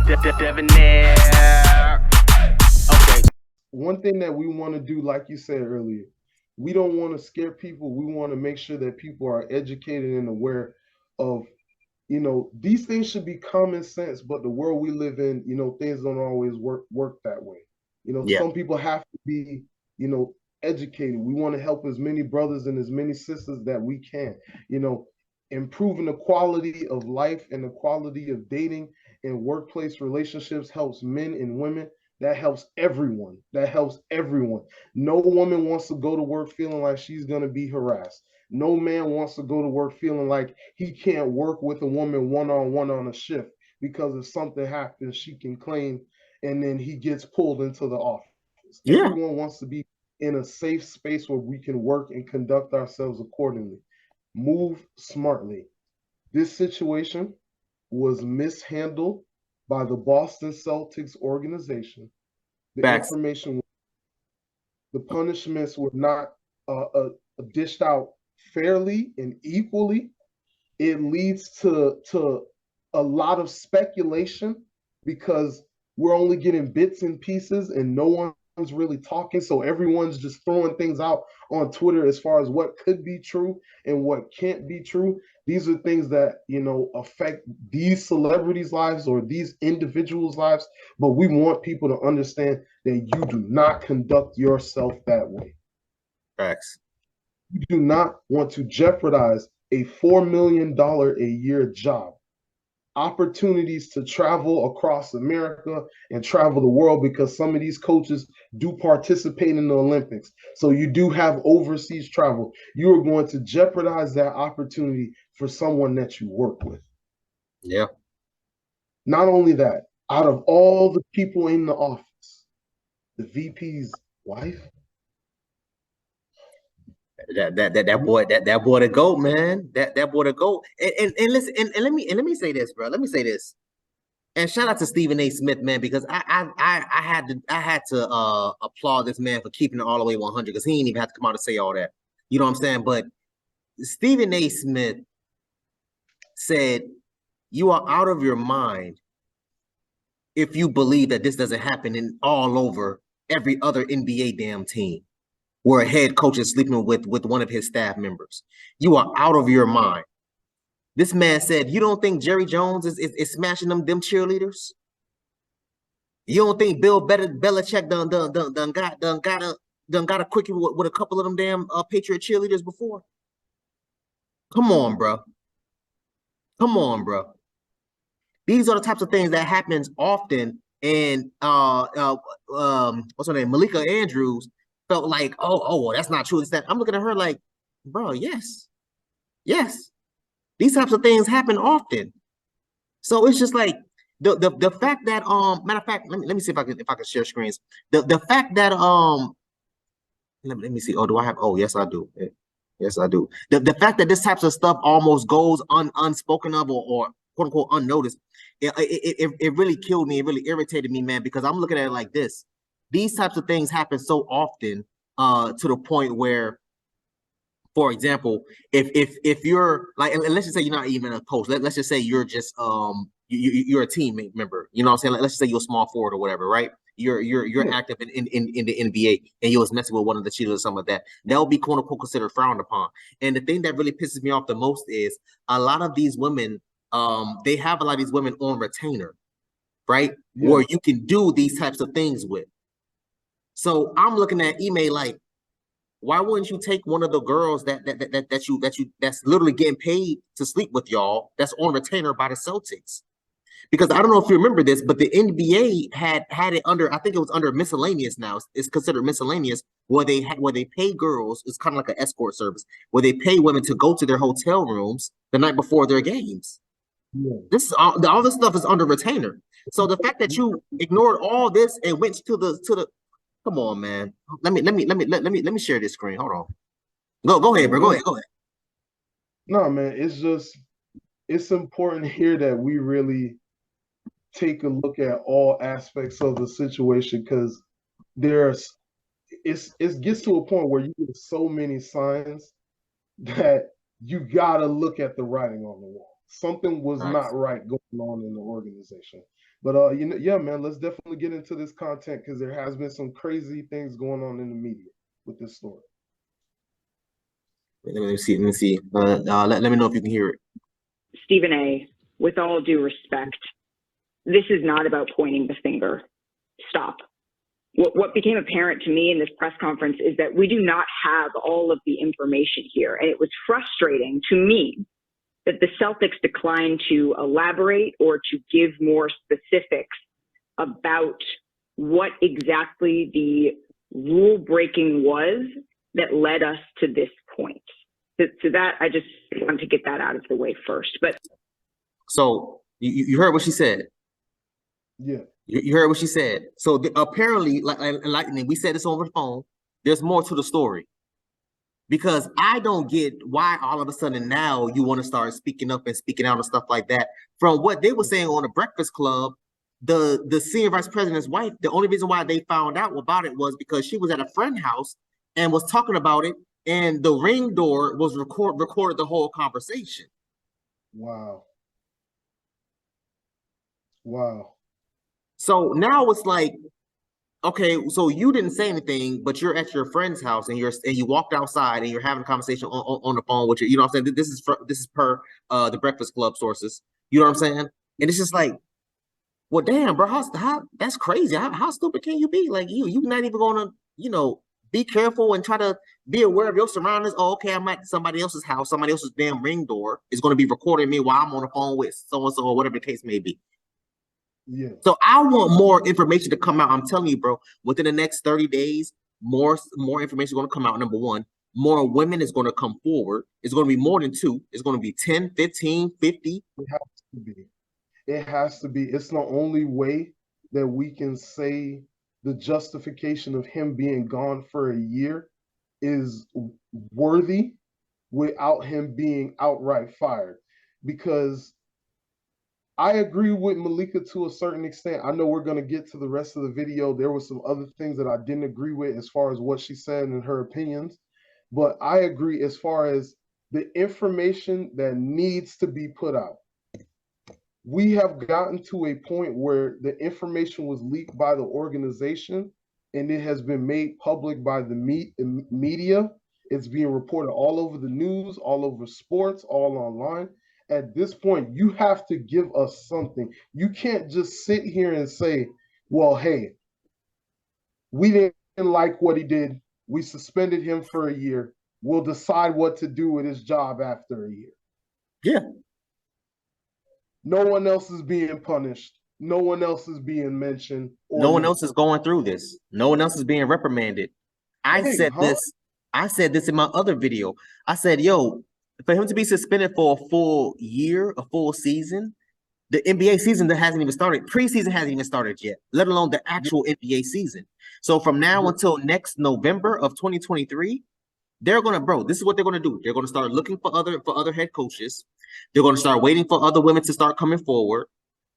debonair. Okay. One thing that we want to do, like you said earlier, we don't want to scare people. We want to make sure that people are educated and aware of, these things should be common sense, but the world we live in, things don't always work that way. Yeah. Some people have to be, educated. We want to help as many brothers and as many sisters that we can. Improving the quality of life and the quality of dating and workplace relationships helps men and women. That helps everyone. That helps everyone. No woman wants to go to work feeling like she's going to be harassed. No man wants to go to work feeling like he can't work with a woman one-on-one on a shift because if something happens, she can claim and then he gets pulled into the office. Yeah. Everyone wants to be in a safe space where we can work and conduct ourselves accordingly. Move smartly. This situation was mishandled by the Boston Celtics organization. The Facts. information, the punishments were not dished out fairly and equally. It leads to a lot of speculation because we're only getting bits and pieces and no one's really talking. So everyone's just throwing things out on Twitter as far as what could be true and what can't be true. These are things that, affect these celebrities' lives or these individuals' lives. But we want people to understand that you do not conduct yourself that way. Facts. You do not want to jeopardize a $4 million a year job, opportunities to travel across America and travel the world because some of these coaches do participate in the Olympics. So you do have overseas travel. You are going to jeopardize that opportunity for someone that you work with. Yeah. Not only that, out of all the people in the office, the VP's wife. That boy to go, man. That boy to go. And listen, and let me say this, bro. Let me say this. And shout out to Stephen A. Smith, man, because I had to applaud this man for keeping it all the way 100 because he didn't even have to come out and say all that. You know what I'm saying? But Stephen A. Smith said, "You are out of your mind if you believe that this doesn't happen in all over every other NBA damn team where a head coach is sleeping with one of his staff members. You are out of your mind." This man said, "You don't think Jerry Jones is smashing them cheerleaders? You don't think Bill Belichick done got a quickie with a couple of them damn Patriot cheerleaders before? Come on, bro. Come on, bro. These are the types of things that happens often. And what's her name? Malika Andrews felt like, oh, well, that's not true. It's that I'm looking at her like, bro, yes. These types of things happen often. So it's just like the fact that matter of fact, let me see if I can share screens. The fact that let me see. Oh, do I have? Oh, yes, I do. Yes, I do. The fact that this types of stuff almost goes unspoken of or quote unquote unnoticed, it really killed me. It really irritated me, man, because I'm looking at it like this. These types of things happen so often to the point where, for example, if you're like, and let's just say you're not even a coach. Let's just say you're just you're a teammate member. You know what I'm saying? Like, let's just say you're a small forward or whatever, right? You're active in the NBA and you was messing with one of the cheaters or something like that. That would be quote unquote considered frowned upon. And the thing that really pisses me off the most is a lot of these women, they have a lot of these women on retainer, right? Yeah. Where you can do these types of things with. So I'm looking at Ime like, why wouldn't you take one of the girls that's literally getting paid to sleep with y'all that's on retainer by the Celtics? Because I don't know if you remember this, but the NBA had it under, I think it was under miscellaneous now. It's considered miscellaneous where they pay girls. It's kind of like an escort service where they pay women to go to their hotel rooms the night before their games. Yeah. This is all this stuff is under retainer. So the fact that you ignored all this and went to the come on, man. Let me share this screen. Hold on. Go ahead, bro. Go ahead. No, man, it's important here that we really take a look at all aspects of the situation because it gets to a point where you get so many signs that you gotta look at the writing on the wall. Something was not right going on in the organization. But yeah, man, let's definitely get into this content because there has been some crazy things going on in the media with this story. Let me see. Let me see. Let me know if you can hear it. Stephen A., with all due respect, this is not about pointing the finger. Stop. What became apparent to me in this press conference is that we do not have all of the information here. And it was frustrating to me that the Celtics declined to elaborate or to give more specifics about what exactly the rule breaking was that led us to this point. So that I just want to get that out of the way first. But so you heard what she said. Yeah. You heard what she said. So apparently, like we said this over the phone, there's more to the story. Because I don't get why all of a sudden now you want to start speaking up and speaking out and stuff like that. From what they were saying on the Breakfast Club, the senior vice president's wife, the only reason why they found out about it was because she was at a friend's house and was talking about it, and the Ring door was recorded the whole conversation. Wow. Wow. So now it's like, okay, so you didn't say anything, but you're at your friend's house and you walked outside and you're having a conversation on the phone with you. You know what I'm saying? This is per the Breakfast Club sources. You know what I'm saying? And it's just like, well, damn, bro, how that's crazy. How stupid can you be? Like you're not even gonna, be careful and try to be aware of your surroundings. Oh, okay, I'm at somebody else's house, somebody else's damn Ring door is gonna be recording me while I'm on the phone with so and so or whatever the case may be. Yeah. So I want more information to come out. I'm telling you, bro, within the next 30 days, more information is going to come out. Number one, more women is going to come forward. It's going to be more than 2. It's going to be 10, 15, 50. It has to be. It has to be. It's the only way that we can say the justification of him being gone for a year is worthy without him being outright fired. Because I agree with Malika to a certain extent. I know we're going to get to the rest of the video. There were some other things that I didn't agree with as far as what she said and her opinions. But I agree as far as the information that needs to be put out. We have gotten to a point where the information was leaked by the organization and it has been made public by the media. It's being reported all over the news, all over sports, all online. At this point, you have to give us something. You can't just sit here and say, well, hey, we didn't like what he did. We suspended him for a year. We'll decide what to do with his job after a year. Yeah. No one else is being punished. No one else is being mentioned. No one else is going through this. No one else is being reprimanded. I said this in my other video. I said, yo, for him to be suspended for a full year, a full season, the NBA season that hasn't even started, preseason hasn't even started yet, let alone the actual NBA season. So from now until next November of 2023, they're gonna, bro, this is what they're gonna do. They're gonna start looking for other head coaches. They're gonna start waiting for other women to start coming forward.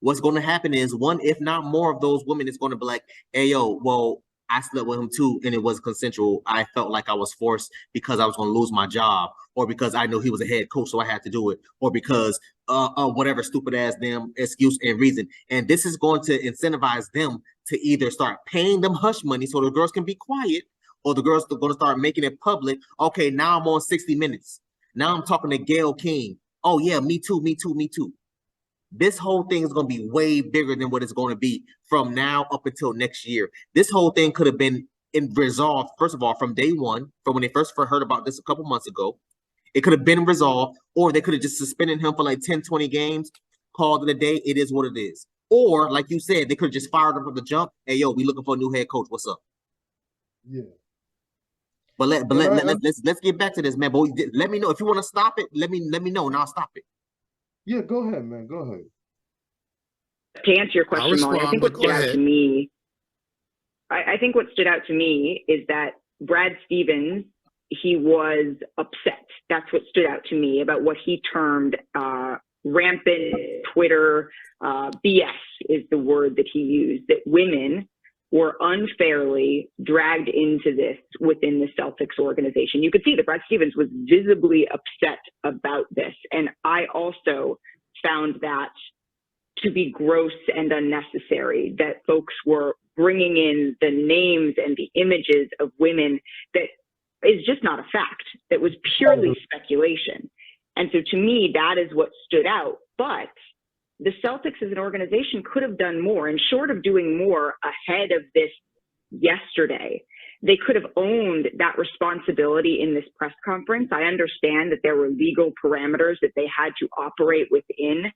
What's gonna happen is one, if not more of those women is gonna be like, hey, yo, well, I slept with him too, and it was consensual. I felt like I was forced because I was going to lose my job, or because I knew he was a head coach, so I had to do it, or because whatever stupid ass damn excuse and reason. And this is going to incentivize them to either start paying them hush money so the girls can be quiet, or the girls are going to start making it public. Okay, now I'm on 60 Minutes. Now I'm talking to Gayle King. Oh yeah, me too, me too, me too. This whole thing is going to be way bigger than what it's going to be from now up until next year. This whole thing could have been resolved, first of all, from day one, from when they first heard about this a couple months ago. It could have been resolved, or they could have just suspended him for like 10, 20 games, called it a day. It is what it is. Or, like you said, they could have just fired him from the jump. Hey, yo, we looking for a new head coach. What's up? Yeah. But let's get back to this, man. But let me know if you want to stop it. Let me know, and I'll stop it. Yeah, go ahead, man. Go ahead. To answer your question, Molly, I think what stood out to me, I think what stood out to me is that Brad Stevens, he was upset. That's what stood out to me about what he termed rampant Twitter BS is the word that he used, that women were unfairly dragged into this within the Celtics organization. You could see that Brad Stevens was visibly upset about this. And I also found that to be gross and unnecessary, that folks were bringing in the names and the images of women that is just not a fact, that was purely speculation. And so to me, that is what stood out. But the Celtics as an organization could have done more, and short of doing more ahead of this yesterday, they could have owned that responsibility in this press conference. I understand that there were legal parameters that they had to operate within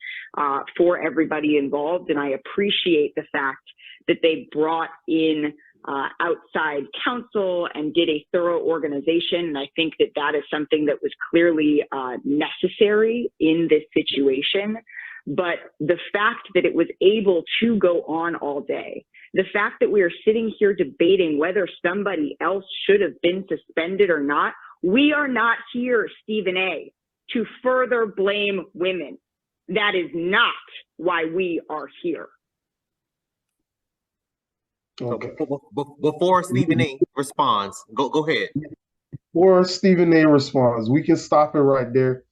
for everybody involved. And I appreciate the fact that they brought in outside counsel and did a thorough organization. And I think that that is something that was clearly necessary in this situation. But the fact that it was able to go on all day, the fact that we are sitting here debating whether somebody else should have been suspended or not, we are not here, Stephen A., to further blame women. That is not why we are here. Okay. Before Stephen A. responds, go ahead. Before Stephen A. responds, we can stop it right there.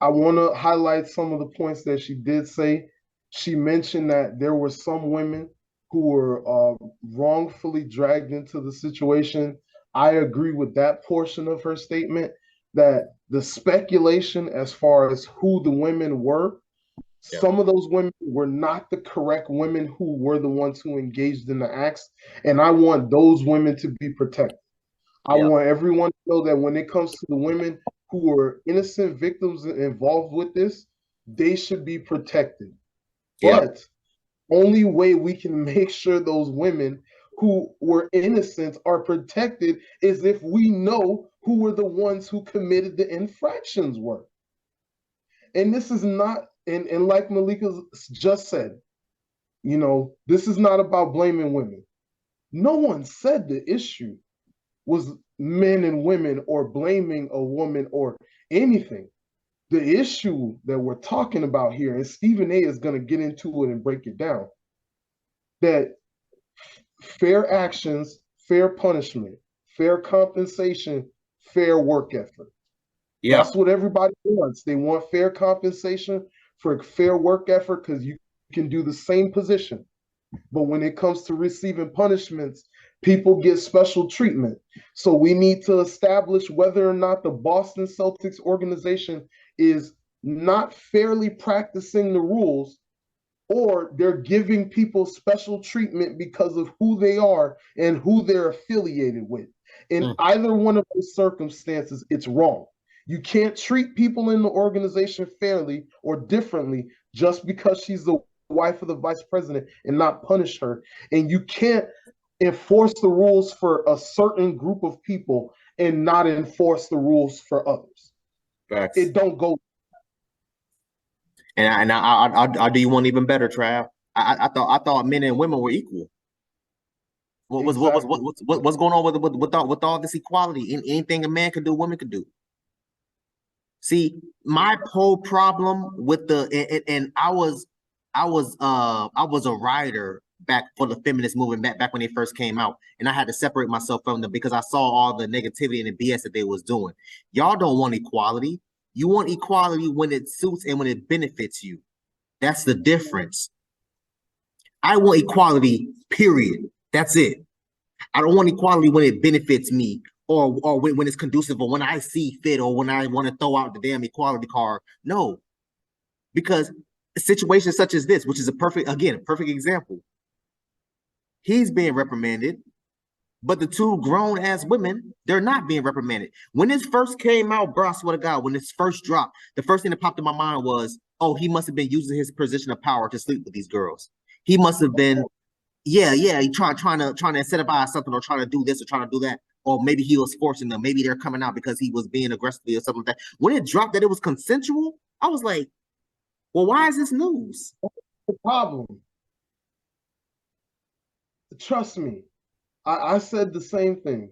I want to highlight some of the points that she did say. She mentioned that there were some women who were wrongfully dragged into the situation. I agree with that portion of her statement, that the speculation as far as who the women were, some of those women were not the correct women who were the ones who engaged in the acts. And I want those women to be protected. I want everyone to know that when it comes to the women who were innocent victims involved with this, they should be protected. But only way we can make sure those women who were innocent are protected is if we know who were the ones who committed the infractions were. And this is not, and like Malika just said, you know, this is not about blaming women. No one said the issue was men and women or blaming a woman or anything. The issue that we're talking about here, and Stephen A. is going to get into it and break it down, that fair actions, fair punishment, fair compensation, fair work effort. That's what everybody wants. They want fair compensation for fair work effort because you can do the same position. But when it comes to receiving punishments, people get special treatment. So we need to establish whether or not the Boston Celtics organization is not fairly practicing the rules, or they're giving people special treatment because of who they are and who they're affiliated with. In either one of those circumstances, it's wrong. You can't treat people in the organization fairly or differently just because she's the wife of the vice president and not punish her. And you can't enforce the rules for a certain group of people and not enforce the rules for others. Facts. It don't go. And I'll do you one even better, Trav. I thought men and women were equal. What's going on with all this equality? Anything a man could do, women could do. See, my whole problem with I was a writer back for the feminist movement back when they first came out, and I had to separate myself from them because I saw all the negativity and the BS that they was doing. Y'all don't want equality. You want equality when it suits and when it benefits you. That's the difference. I want equality, period. That's it. I don't want equality when it benefits me or when it's conducive or when I see fit or when I want to throw out the damn equality card. No, because situations such as this, which is a perfect example. He's being reprimanded, but the two grown-ass women, they're not being reprimanded. When this first came out, bro, I swear to God, when this first dropped, the first thing that popped in my mind was, oh, he must have been using his position of power to sleep with these girls. He must have been, he trying to incentivize something or trying to do this or trying to do that. Or maybe he was forcing them. Maybe they're coming out because he was being aggressive or something like that. When it dropped that it was consensual, I was like, well, why is this news? The problem. Trust me, I said the same thing.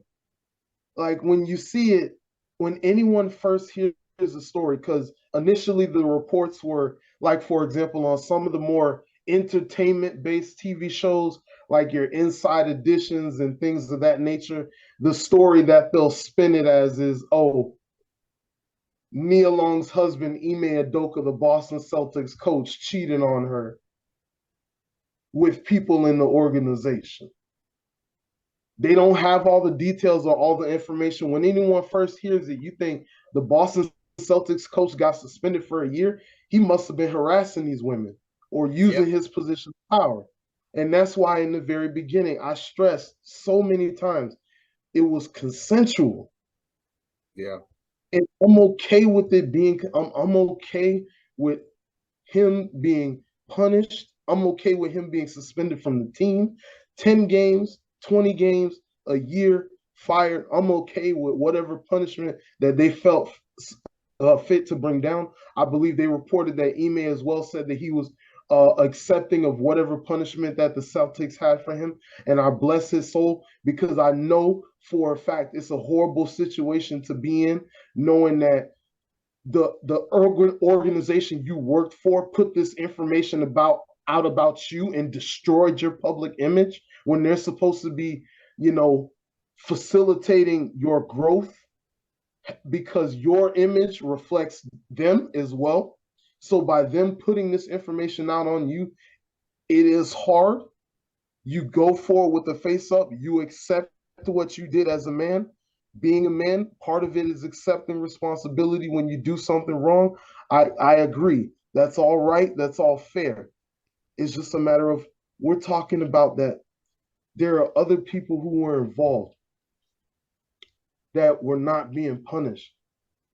Like when you see it, when anyone first hears a story, because initially the reports were like, for example, on some of the more entertainment-based TV shows, like your Inside Editions and things of that nature, the story that they'll spin it as is, oh, Nia Long's husband, Ime Udoka, the Boston Celtics coach, cheated on her with people in the organization. They don't have all the details or all the information. When anyone first hears it, you think the Boston Celtics coach got suspended for a year. He must have been harassing these women or using his position of power. And that's why in the very beginning, I stressed so many times, it was consensual. Yeah. And I'm okay with it being, I'm okay with him being punished. I'm okay with him being suspended from the team. 10 games, 20 games, a year, fired. I'm okay with whatever punishment that they felt fit to bring down. I believe they reported that Ime as well said that he was accepting of whatever punishment that the Celtics had for him. And I bless his soul, because I know for a fact it's a horrible situation to be in, knowing that the organization you worked for put this information out about you and destroyed your public image when they're supposed to be, facilitating your growth, because your image reflects them as well. So by them putting this information out on you, it is hard. You go forward with the face up. You accept what you did as a man. Being a man, part of it is accepting responsibility when you do something wrong. I agree. That's all right. That's all fair. It's just a matter of, we're talking about that there are other people who were involved that were not being punished.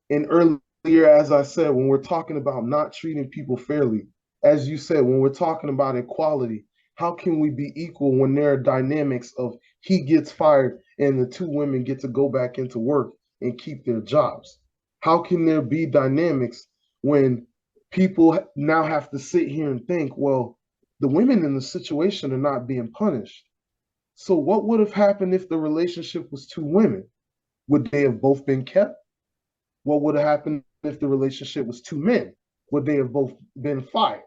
And earlier, as I said, when we're talking about not treating people fairly, as you said, when we're talking about equality, how can we be equal when there are dynamics of he gets fired and the two women get to go back into work and keep their jobs? How can there be dynamics when people now have to sit here and think, well, the women in the situation are not being punished? So what would have happened if the relationship was two women? Would they have both been kept? What would have happened if the relationship was two men? Would they have both been fired?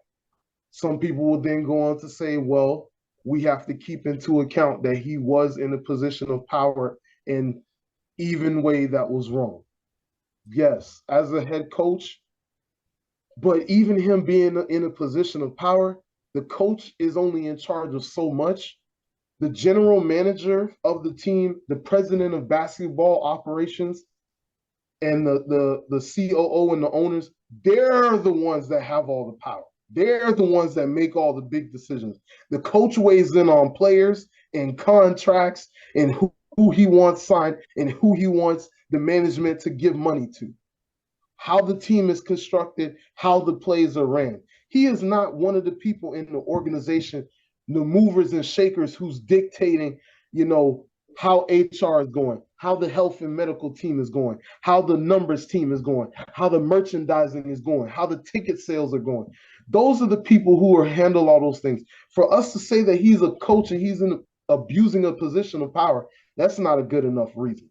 Some people will then go on to say, well, we have to keep into account that he was in a position of power in even way that was wrong. Yes, as a head coach, but even him being in a position of power, the coach is only in charge of so much. The general manager of the team, the president of basketball operations, and the COO and the owners, they're the ones that have all the power. They're the ones that make all the big decisions. The coach weighs in on players and contracts and who he wants signed and who he wants the management to give money to, how the team is constructed, how the plays are ran. He is not one of the people in the organization, the movers and shakers, who's dictating, how HR is going, how the health and medical team is going, how the numbers team is going, how the merchandising is going, how the ticket sales are going. Those are the people who are handle all those things. For us to say that he's a coach and he's abusing a position of power, that's not a good enough reason.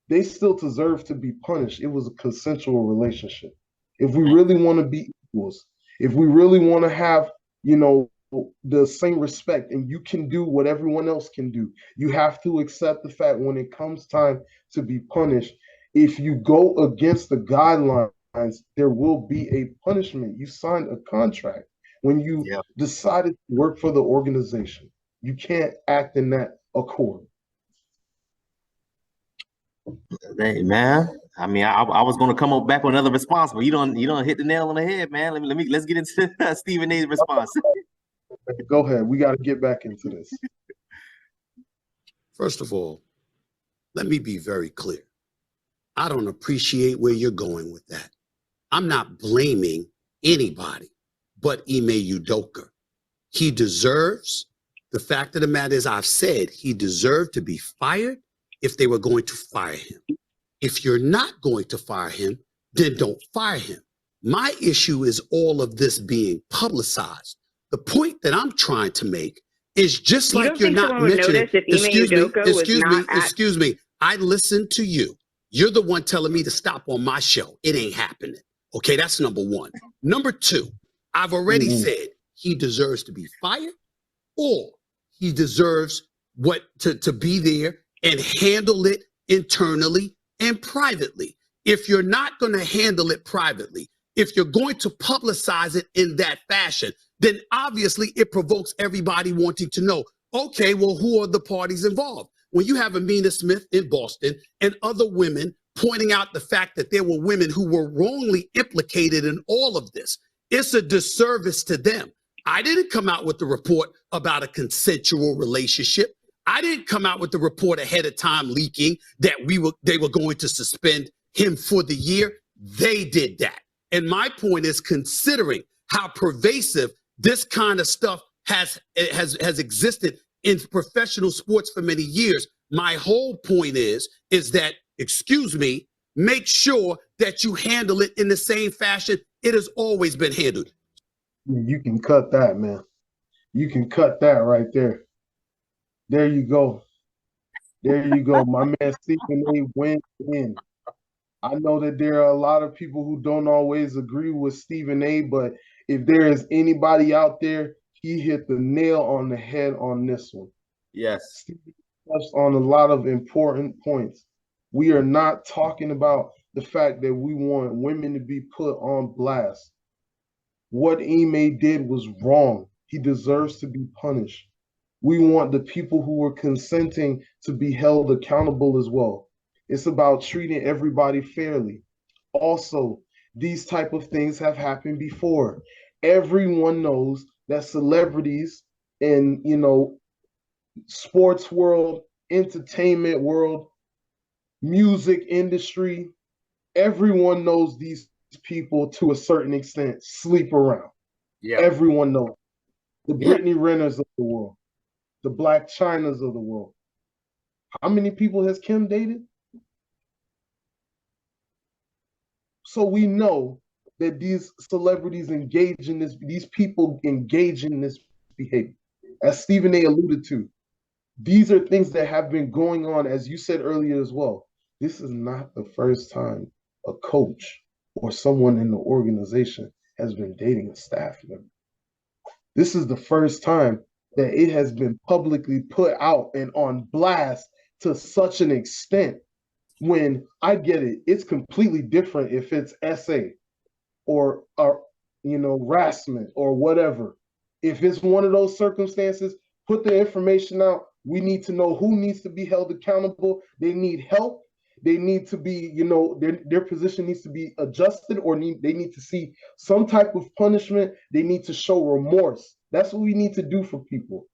They still deserve to be punished. It was a consensual relationship. If we really want to be equals, if we really want to have, the same respect, and you can do what everyone else can do, you have to accept the fact when it comes time to be punished, if you go against the guidelines, there will be a punishment. You signed a contract when you decided to work for the organization. You can't act in that accord. Hey, man, I mean, I was going to come up back with another response, but you don't hit the nail on the head, man. Let's get into Stephen A's response. Go ahead. We got to get back into this. First of all, let me be very clear. I don't appreciate where you're going with that. I'm not blaming anybody but Ime Udoka. He deserves, the fact of the matter is, I've said he deserved to be fired if they were going to fire him. If you're not going to fire him, then don't fire him. My issue is all of this being publicized. The point that I'm trying to make is just like you're not mentioning. Excuse me. I listened to you. You're the one telling me to stop on my show. It ain't happening. Okay, that's number one. Number two, I've already said he deserves to be fired, or he deserves to be there and handle it internally and privately. if you're not going to handle it privately, if you're going to publicize it in that fashion, then obviously it provokes everybody wanting to know, okay, well, who are the parties involved? When you have Amina Smith in Boston and other women pointing out the fact that there were women who were wrongly implicated in all of this, it's a disservice to them. I didn't come out with the report about a consensual relationship. I didn't come out with the report ahead of time leaking that they were going to suspend him for the year. They did that. And my point is, considering how pervasive this kind of stuff has existed in professional sports for many years, my whole point is that, excuse me, make sure that you handle it in the same fashion it has always been handled. You can cut that, man. You can cut that right there. There you go. There you go. My man Stephen A. went in. I know that there are a lot of people who don't always agree with Stephen A., but if there is anybody out there, he hit the nail on the head on this one. Yes. Stephen touched on a lot of important points. We are not talking about the fact that we want women to be put on blast. What Ime did was wrong. He deserves to be punished. We want the people who were consenting to be held accountable as well. It's about treating everybody fairly. Also, these type of things have happened before. Everyone knows that celebrities in, sports world, entertainment world, music industry, everyone knows these people to a certain extent sleep around. Yeah. Everyone knows. The Brittany Renners of the world, the Black Chinas of the world. How many people has Kim dated? So we know that these celebrities engage in this, these people engage in this behavior. As Stephen A. alluded to, these are things that have been going on, as you said earlier as well. This is not the first time a coach or someone in the organization has been dating a staff member. This is the first time that it has been publicly put out and on blast to such an extent. When I get it, it's completely different if it's SA or harassment or whatever. If it's one of those circumstances, put the information out. We need to know who needs to be held accountable. They need help. They need to be, their position needs to be adjusted, or they need to see some type of punishment. They need to show remorse. That's what we need to do for people.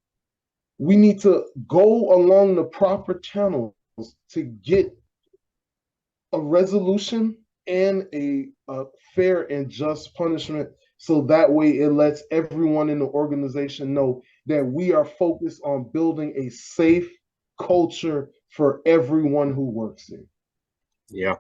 We need to go along the proper channels to get a resolution and a fair and just punishment, so that way it lets everyone in the organization know that we are focused on building a safe culture for everyone who works there. Yeah.